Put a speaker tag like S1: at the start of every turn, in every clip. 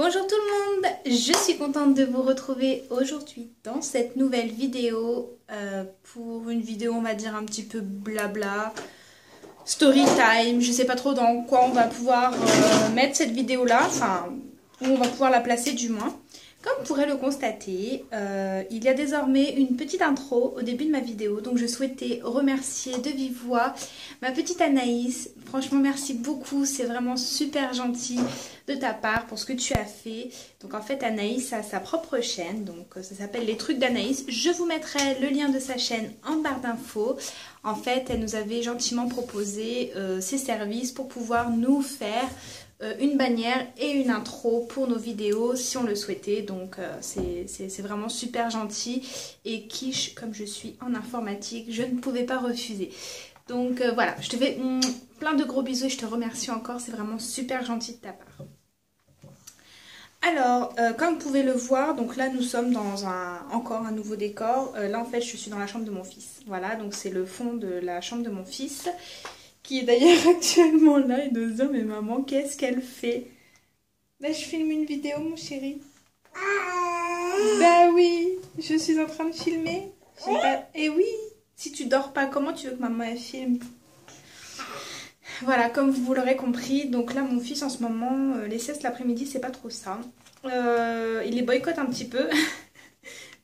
S1: Bonjour tout le monde, je suis contente de vous retrouver aujourd'hui dans cette nouvelle vidéo pour une vidéo on va dire un petit peu blabla, story time, je sais pas trop dans quoi on va pouvoir mettre cette vidéo là, enfin où on va pouvoir la placer du moins. Comme vous pourrez le constater, il y a désormais une petite intro au début de ma vidéo. Donc je souhaitais remercier de vive voix ma petite Anaïs. Franchement merci beaucoup, c'est vraiment super gentil de ta part pour ce que tu as fait. Donc en fait Anaïs a sa propre chaîne, donc ça s'appelle Les Trucs d'Anaïs. Je vous mettrai le lien de sa chaîne en barre d'infos. En fait elle nous avait gentiment proposé ses services pour pouvoir nous faire une bannière et une intro pour nos vidéos si on le souhaitait, donc c'est vraiment super gentil et quiche comme je suis en informatique je ne pouvais pas refuser, donc voilà, je te fais plein de gros bisous et je te remercie encore, c'est vraiment super gentil de ta part. Alors comme vous pouvez le voir, donc là nous sommes dans encore un nouveau décor, là en fait je suis dans la chambre de mon fils, voilà, donc c'est le fond de la chambre de mon fils qui est d'ailleurs actuellement là et de se dire mais maman qu'est-ce qu'elle fait? Bah je filme une vidéo mon chéri. Bah oui, je suis en train de filmer. Et oui, si tu dors pas, comment tu veux que maman elle filme? Voilà, comme vous l'aurez compris, donc là mon fils en ce moment, les siestes l'après-midi c'est pas trop ça. Il les boycotte un petit peu.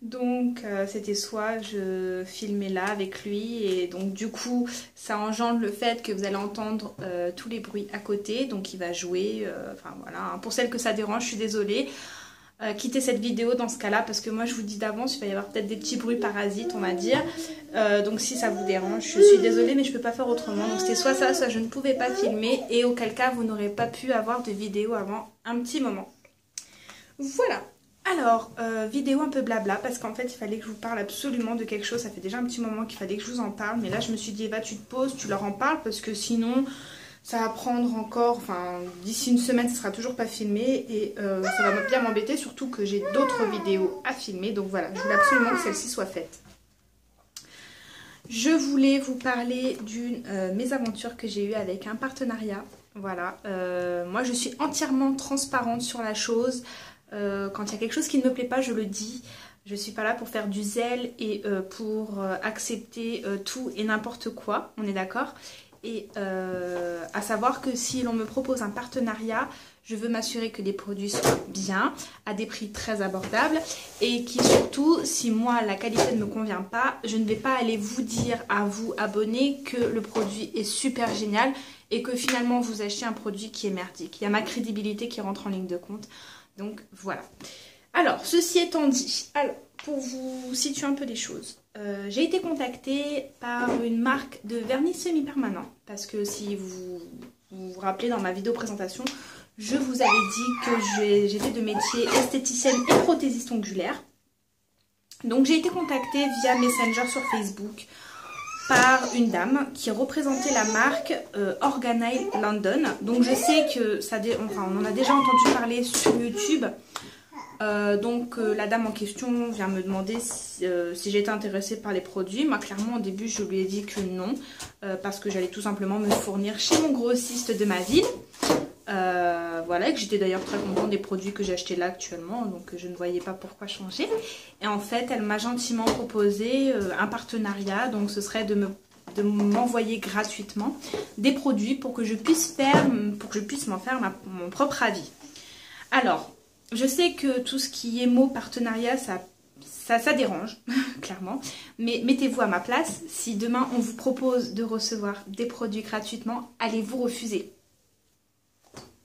S1: Donc c'était soit je filmais là avec lui et donc du coup ça engendre le fait que vous allez entendre tous les bruits à côté, donc il va jouer, enfin voilà, hein. Pour celles que ça dérange, je suis désolée, quittez cette vidéo dans ce cas là parce que moi je vous dis d'avance il va y avoir peut-être des petits bruits parasites on va dire, donc si ça vous dérange je suis désolée mais je peux pas faire autrement, donc c'était soit ça, soit je ne pouvais pas filmer et auquel cas vous n'aurez pas pu avoir de vidéo avant un petit moment. Voilà. Alors, vidéo un peu blabla parce qu'en fait il fallait que je vous parle absolument de quelque chose, ça fait déjà un petit moment qu'il fallait que je vous en parle, mais là je me suis dit Eva tu te poses, tu leur en parles parce que sinon ça va prendre encore, enfin d'ici une semaine ça sera toujours pas filmé et ça va bien m'embêter, surtout que j'ai d'autres vidéos à filmer, donc voilà, je voulais absolument que celle-ci soit faite. Je voulais vous parler d'une mésaventure que j'ai eue avec un partenariat, voilà, moi je suis entièrement transparente sur la chose. Quand il y a quelque chose qui ne me plaît pas, je le dis. Je ne suis pas là pour faire du zèle et pour accepter tout et n'importe quoi, on est d'accord. Et à savoir que si l'on me propose un partenariat, je veux m'assurer que les produits soient bien, à des prix très abordables et qui surtout, si moi la qualité ne me convient pas, je ne vais pas aller vous dire à vous abonnés que le produit est super génial et que finalement vous achetez un produit qui est merdique. Il y a ma crédibilité qui rentre en ligne de compte. Donc voilà. Alors, ceci étant dit, alors, pour vous situer un peu les choses, j'ai été contactée par une marque de vernis semi-permanent. Parce que si vous rappelez dans ma vidéo présentation, je vous avais dit que j'étais de métier esthéticienne et prothésiste ongulaire. Donc j'ai été contactée via Messenger sur Facebook par une dame qui représentait la marque Organail London. Donc je sais que on en a déjà entendu parler sur YouTube. La dame en question vient me demander si j'étais intéressée par les produits. Moi clairement au début je lui ai dit que non, parce que j'allais tout simplement me fournir chez mon grossiste de ma ville. Voilà, et que j'étais d'ailleurs très contente des produits que j'achetais là actuellement, donc je ne voyais pas pourquoi changer. Et en fait, elle m'a gentiment proposé un partenariat, donc ce serait de m'envoyer gratuitement des produits pour que je puisse m'en faire mon propre avis. Alors, je sais que tout ce qui est mot partenariat, ça dérange, clairement, mais mettez-vous à ma place, si demain on vous propose de recevoir des produits gratuitement, allez-vous refuser?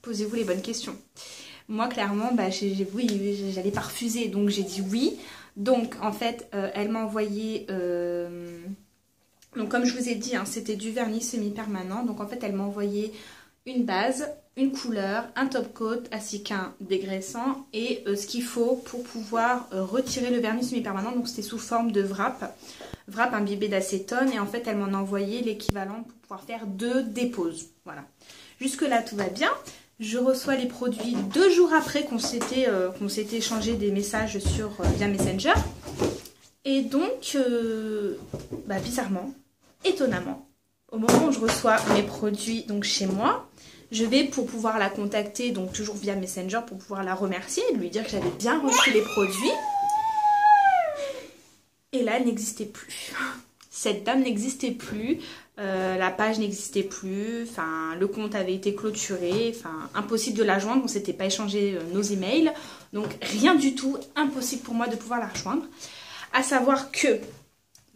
S1: Posez-vous les bonnes questions. Moi, clairement, oui, j'allais pas refuser, donc j'ai dit oui. Donc, en fait, elle m'a envoyé... donc, comme je vous ai dit, hein, c'était du vernis semi-permanent. Donc, en fait, elle m'a envoyé une base, une couleur, un top coat ainsi qu'un dégraissant et ce qu'il faut pour pouvoir retirer le vernis semi-permanent. Donc, c'était sous forme de wrap imbibé d'acétone. Et en fait, elle m'en a envoyé l'équivalent pour pouvoir faire 2 déposes. Voilà. Jusque-là, tout va bien. Je reçois les produits 2 jours après qu'on s'était échangé des messages via Messenger. Et donc, bizarrement, étonnamment, au moment où je reçois mes produits donc chez moi, Je vais pour pouvoir la contacter, donc toujours via Messenger, pour pouvoir la remercier, lui dire que j'avais bien reçu les produits. Et là, elle n'existait plus. Cette dame n'existait plus, la page n'existait plus, enfin, le compte avait été clôturé, enfin, impossible de la joindre, on ne s'était pas échangé nos emails. Donc rien du tout, impossible pour moi de pouvoir la rejoindre. À savoir que,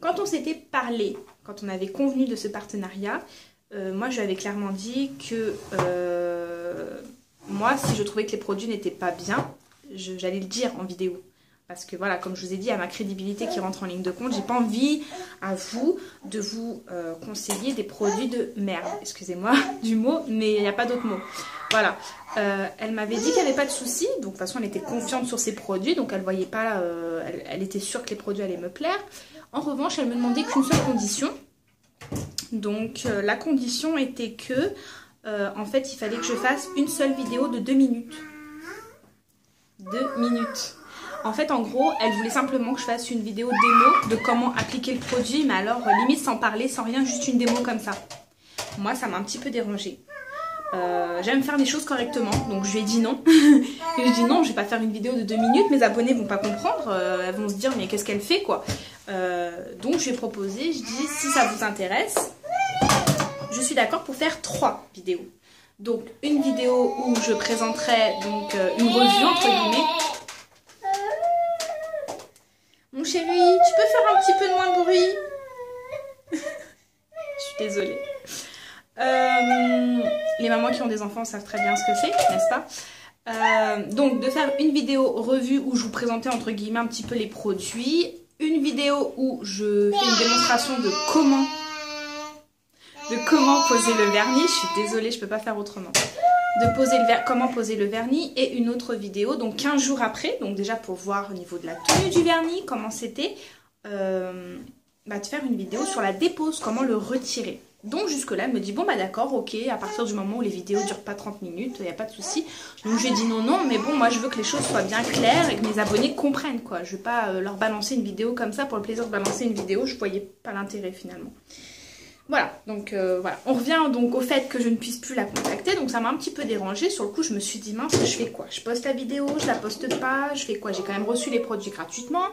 S1: quand on s'était parlé, quand on avait convenu de ce partenariat, moi je lui avais clairement dit que moi si je trouvais que les produits n'étaient pas bien, j'allais le dire en vidéo. Parce que voilà, comme je vous ai dit, à ma crédibilité qui rentre en ligne de compte, j'ai pas envie à vous de vous conseiller des produits de merde. Excusez-moi du mot, mais il n'y a pas d'autre mot. Voilà. Elle m'avait dit qu'il n'y avait pas de souci. Donc de toute façon, elle était confiante sur ses produits. Donc elle voyait pas, elle était sûre que les produits allaient me plaire. En revanche, elle me demandait qu'une seule condition. Donc la condition était que, en fait, il fallait que je fasse une seule vidéo de 2 minutes. 2 minutes. En fait, en gros, elle voulait simplement que je fasse une vidéo démo de comment appliquer le produit, mais alors limite sans parler, sans rien, juste une démo comme ça. Moi, ça m'a un petit peu dérangée. J'aime faire les choses correctement, donc je lui ai dit non. Je lui ai dit non, je vais pas faire une vidéo de 2 minutes, mes abonnés vont pas comprendre, elles vont se dire mais qu'est-ce qu'elle fait quoi. Donc je lui ai proposé, je dis si ça vous intéresse, je suis d'accord pour faire 3 vidéos. Donc une vidéo où je présenterai donc une revue entre guillemets. Mon chéri, tu peux faire un petit peu de moins de bruit? Je suis désolée. Les mamans qui ont des enfants savent très bien ce que c'est, n'est-ce pas? Donc de faire une vidéo revue où je vous présentais entre guillemets un petit peu les produits. Une vidéo où je fais une démonstration de comment poser le vernis. Je suis désolée, je ne peux pas faire autrement. Comment poser le vernis, et une autre vidéo, donc 15 jours après, donc déjà pour voir au niveau de la tenue du vernis, comment c'était, de faire une vidéo sur la dépose, comment le retirer. Donc jusque là, elle me dit, bon bah d'accord, ok, à partir du moment où les vidéos ne durent pas 30 minutes, il n'y a pas de souci. Donc je lui ai dit non, mais bon, moi je veux que les choses soient bien claires et que mes abonnés comprennent, quoi. Je ne vais pas leur balancer une vidéo comme ça pour le plaisir de balancer une vidéo, je ne voyais pas l'intérêt finalement. Voilà, donc voilà. On revient donc au fait que je ne puisse plus la contacter, donc ça m'a un petit peu dérangée. Sur le coup, je me suis dit, mince, je fais quoi? Je poste la vidéo, je la poste pas, je fais quoi? J'ai quand même reçu les produits gratuitement.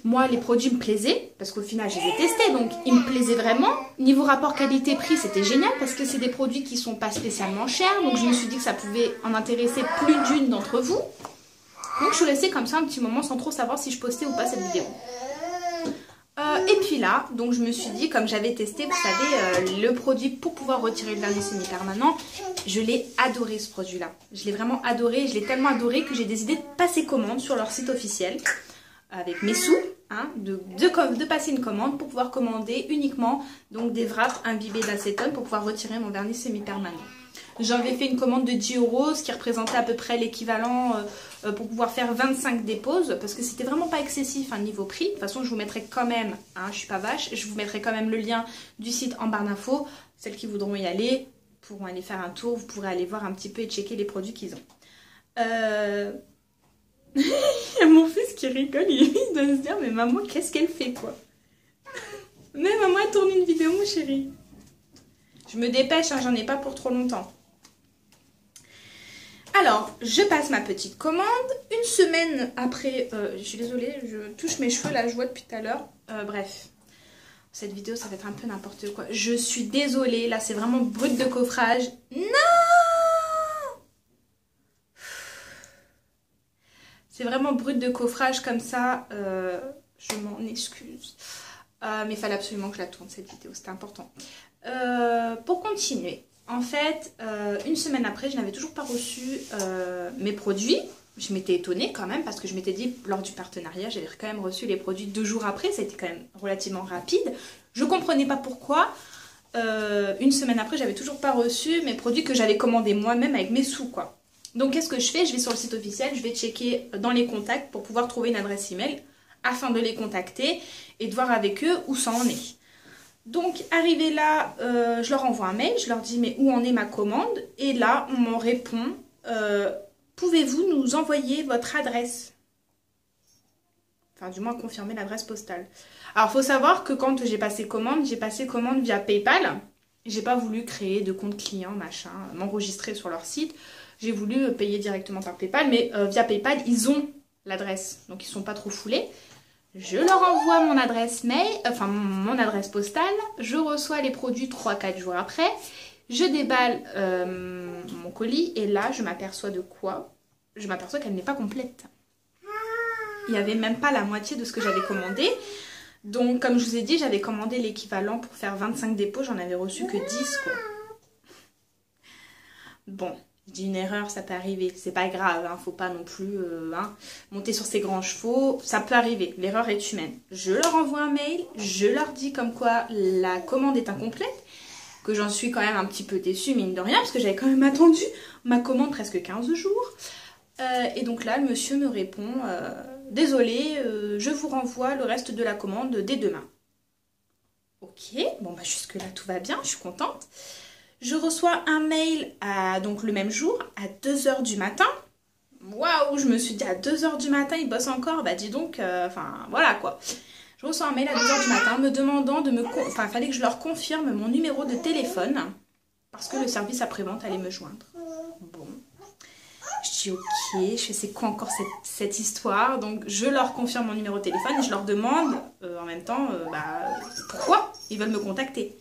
S1: Moi, les produits me plaisaient, parce qu'au final, je les ai testés, donc ils me plaisaient vraiment. Niveau rapport qualité-prix, c'était génial, parce que c'est des produits qui sont pas spécialement chers, donc je me suis dit que ça pouvait en intéresser plus d'une d'entre vous. Donc je suis restée comme ça un petit moment sans trop savoir si je postais ou pas cette vidéo. Et puis là, donc je me suis dit, comme j'avais testé, vous savez, le produit pour pouvoir retirer le vernis semi-permanent, je l'ai adoré ce produit-là. Je l'ai vraiment adoré, je l'ai tellement adoré que j'ai décidé de passer commande sur leur site officiel, avec mes sous, hein, de passer une commande pour pouvoir commander uniquement donc des wraps imbibés d'acétone pour pouvoir retirer mon vernis semi-permanent. J'avais fait une commande de 10 €, ce qui représentait à peu près l'équivalent pour pouvoir faire 25 déposes, parce que c'était vraiment pas excessif niveau prix. De toute façon, je vous mettrai quand même, hein, je suis pas vache, je vous mettrai quand même le lien du site en barre d'infos. Celles qui voudront y aller pourront aller faire un tour, vous pourrez aller voir un petit peu et checker les produits qu'ils ont. Il y a mon fils qui rigole, il doit se dire, mais maman, qu'est-ce qu'elle fait quoi? Mais maman, elle tourne une vidéo, mon chéri. Je me dépêche, hein, j'en ai pas pour trop longtemps. Alors, je passe ma petite commande. Une semaine après, je suis désolée, je touche mes cheveux, là, je vois depuis tout à l'heure. Bref, cette vidéo, ça va être un peu n'importe quoi. Je suis désolée, là, c'est vraiment brut de coffrage. Non! C'est vraiment brut de coffrage comme ça. Je m'en excuse. Mais il fallait absolument que je la tourne, cette vidéo, c'était important. Pour continuer. En fait, une semaine après, je n'avais toujours pas reçu mes produits. Je m'étais étonnée quand même parce que je m'étais dit, lors du partenariat, j'avais quand même reçu les produits 2 jours après. Ça a été quand même relativement rapide. Je ne comprenais pas pourquoi. Une semaine après, j'avais toujours pas reçu mes produits que j'avais commandés moi-même avec mes sous, quoi. Donc, qu'est-ce que je fais? Je vais sur le site officiel, je vais checker dans les contacts pour pouvoir trouver une adresse email afin de les contacter et de voir avec eux où ça en est. Donc, arrivé là, je leur envoie un mail, je leur dis mais où en est ma commande? Et là, on m'en répond, pouvez-vous nous envoyer votre adresse? Enfin, du moins confirmer l'adresse postale. Alors, il faut savoir que quand j'ai passé commande via PayPal. J'ai pas voulu créer de compte client, machin, m'enregistrer sur leur site. J'ai voulu payer directement par PayPal, mais via PayPal, ils ont l'adresse, donc ils sont pas trop foulés. Je leur envoie mon adresse mail, enfin mon adresse postale. Je reçois les produits 3-4 jours après. Je déballe mon colis et là, je m'aperçois de quoi? Je m'aperçois qu'elle n'est pas complète. Il n'y avait même pas la moitié de ce que j'avais commandé. Donc, comme je vous ai dit, j'avais commandé l'équivalent pour faire 25 dépôts. J'en avais reçu que 10, quoi. Bon, je dis une erreur, ça peut arriver. C'est pas grave, hein, faut pas non plus monter sur ses grands chevaux. Ça peut arriver, l'erreur est humaine. Je leur envoie un mail, je leur dis comme quoi la commande est incomplète, que j'en suis quand même un petit peu déçue, mine de rien, parce que j'avais quand même attendu ma commande presque 15 jours. Et donc là, le monsieur me répond... Désolée, je vous renvoie le reste de la commande dès demain. Ok, bon bah jusque là tout va bien, je suis contente. Je reçois un mail donc le même jour à 2 h du matin. Waouh, je me suis dit à 2 h du matin, il bosse encore, bah dis donc, enfin voilà quoi. Je reçois un mail à 2 h du matin me demandant de il fallait que je leur confirme mon numéro de téléphone parce que le service après-vente allait me joindre. Bon. Je dis ok, je fais c'est quoi encore cette histoire? Donc je leur confirme mon numéro de téléphone et je leur demande en même temps pourquoi ils veulent me contacter.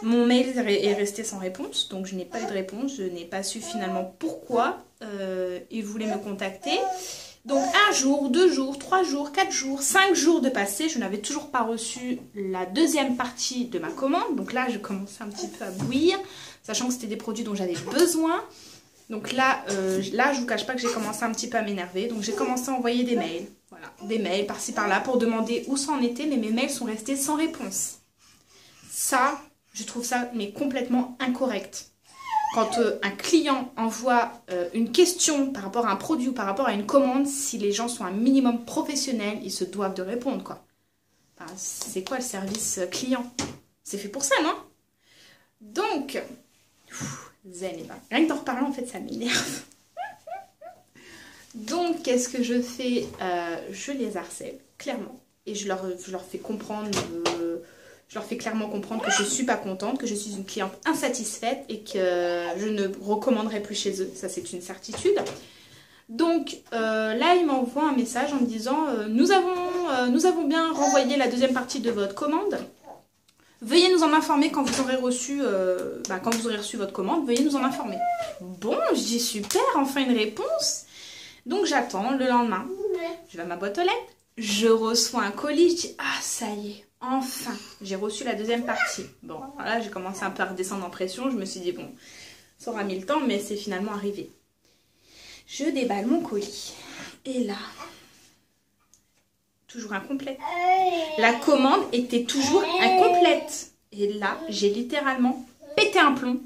S1: Mon mail est resté sans réponse, donc je n'ai pas eu de réponse, je n'ai pas su finalement pourquoi ils voulaient me contacter. Donc 1 jour, 2 jours, 3 jours, 4 jours, 5 jours de passé, je n'avais toujours pas reçu la deuxième partie de ma commande. Donc là je commençais un petit peu à bouillir, sachant que c'était des produits dont j'avais besoin. Donc là, je vous cache pas que j'ai commencé un petit peu à m'énerver. Donc j'ai commencé à envoyer des mails. Voilà, des mails par-ci par-là pour demander où ça en était. Mais mes mails sont restés sans réponse. Ça, je trouve ça mais complètement incorrect. Quand un client envoie une question par rapport à un produit ou par rapport à une commande, si les gens sont un minimum professionnels, ils se doivent de répondre, quoi. Enfin, c'est quoi le service client? C'est fait pour ça, non? Donc... zen et ben. Rien que d'en reparler, en fait, ça m'énerve. Donc, qu'est-ce que je fais? Je les harcèle, clairement. Et je leur fais comprendre, je leur fais clairement comprendre que je ne suis pas contente, que je suis une cliente insatisfaite et que je ne recommanderai plus chez eux. Ça, c'est une certitude. Donc, là, ils m'envoient un message en me disant nous avons bien renvoyé la deuxième partie de votre commande. Veuillez nous en informer quand vous aurez reçu, votre commande. Veuillez nous en informer. Bon, je dis super, enfin une réponse. Donc j'attends le lendemain. Je vais à ma boîte aux lettres. Je reçois un colis. Je dis ah ça y est, enfin, j'ai reçu la deuxième partie. Bon, voilà, j'ai commencé un peu à redescendre en pression. Je me suis dit bon, ça aura mis le temps, mais c'est finalement arrivé. Je déballe mon colis. Et là... toujours incomplète. La commande était toujours incomplète. Et là, j'ai littéralement pété un plomb.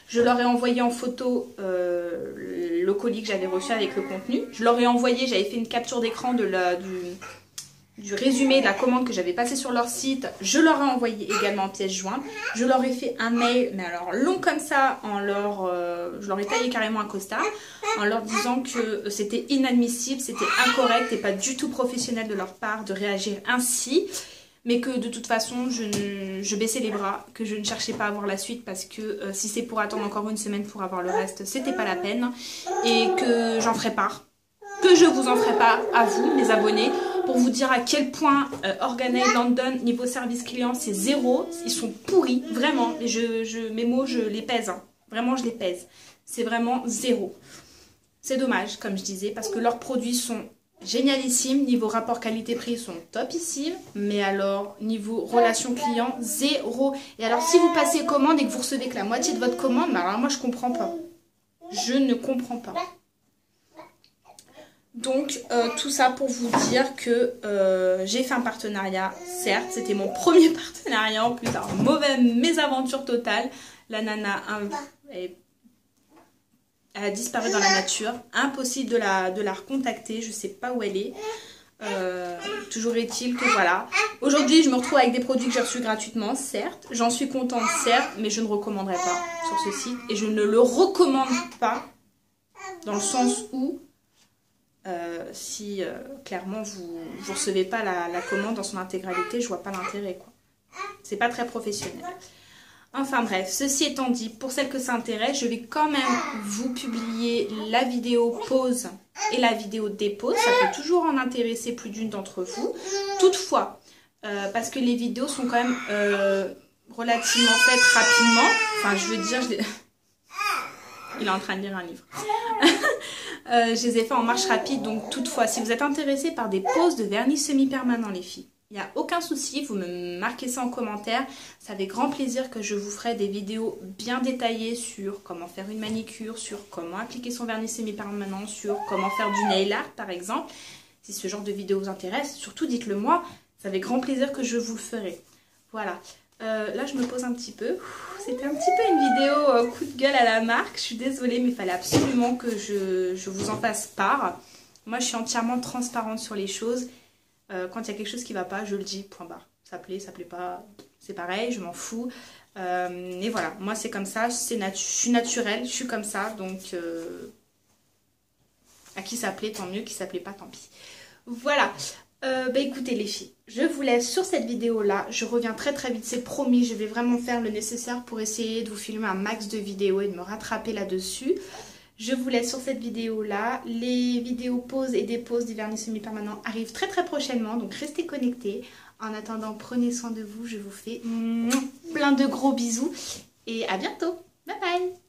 S1: Je leur ai envoyé en photo le colis que j'avais reçu avec le contenu. Je leur ai envoyé, j'avais fait une capture d'écran du résumé de la commande que j'avais passé sur leur site. Je leur ai envoyé également en pièce jointe. Je leur ai fait un mail, mais alors long comme ça, je leur ai taillé carrément un costard, en leur disant que c'était inadmissible, c'était incorrect et pas du tout professionnel de leur part de réagir ainsi. Mais que de toute façon, je baissais les bras, que je ne cherchais pas à avoir la suite parce que si c'est pour attendre encore une semaine pour avoir le reste, c'était pas la peine. Et que j'en ferai part, que je vous en ferai part à vous, mes abonnés, pour vous dire à quel point Organaid London, niveau service client, c'est zéro. Ils sont pourris, vraiment. Et mes mots, je les pèse. Hein. Vraiment, je les pèse. C'est vraiment zéro. C'est dommage, comme je disais, parce que leurs produits sont génialissimes. Niveau rapport qualité-prix, ils sont topissimes. Mais alors, niveau relation client, zéro. Et alors, si vous passez commande et que vous recevez que la moitié de votre commande, bah alors moi, je comprends pas. Je ne comprends pas. Donc, tout ça pour vous dire que j'ai fait un partenariat. Certes, c'était mon premier partenariat. En plus, alors, mauvaise mésaventure totale. La nana elle a disparu dans la nature. Impossible de la recontacter. Je ne sais pas où elle est. Toujours est-il que voilà. Aujourd'hui, je me retrouve avec des produits que j'ai reçus gratuitement. Certes, j'en suis contente, certes. Mais je ne recommanderai pas sur ce site. Et je ne le recommande pas dans le sens où... si clairement vous recevez pas la commande dans son intégralité, je vois pas l'intérêt quoi. C'est pas très professionnel. Enfin bref, ceci étant dit, pour celles que ça intéresse, je vais quand même vous publier la vidéo pause et la vidéo dépose. Ça peut toujours en intéresser plus d'une d'entre vous. Toutefois, parce que les vidéos sont quand même relativement faites rapidement. Enfin, je veux dire, il est en train de lire un livre. Je les ai fait en marche rapide, donc toutefois, si vous êtes intéressés par des poses de vernis semi-permanent, les filles, il n'y a aucun souci, vous me marquez ça en commentaire. C'est avec grand plaisir que je vous ferai des vidéos bien détaillées sur comment faire une manicure, sur comment appliquer son vernis semi-permanent, sur comment faire du nail art par exemple. Si ce genre de vidéo vous intéresse, surtout dites-le moi, c'est avec grand plaisir que je vous le ferai. Voilà, là je me pose un petit peu. C'était un petit peu une vidéo coup de gueule à la marque, je suis désolée mais il fallait absolument que je vous en fasse part. Moi je suis entièrement transparente sur les choses. Quand il y a quelque chose qui ne va pas, je le dis, point barre. Ça plaît pas, c'est pareil, je m'en fous. Et voilà, moi c'est comme ça, je suis naturelle, je suis comme ça, donc à qui ça plaît, tant mieux, qui ça plaît pas, tant pis. Voilà, bah écoutez les filles, je vous laisse sur cette vidéo-là, je reviens très très vite, c'est promis, je vais vraiment faire le nécessaire pour essayer de vous filmer un max de vidéos et de me rattraper là-dessus. Je vous laisse sur cette vidéo-là. Les vidéos pause et dépose des vernis semi-permanents arrivent très très prochainement, donc restez connectés. En attendant, prenez soin de vous, je vous fais plein de gros bisous et à bientôt. Bye bye.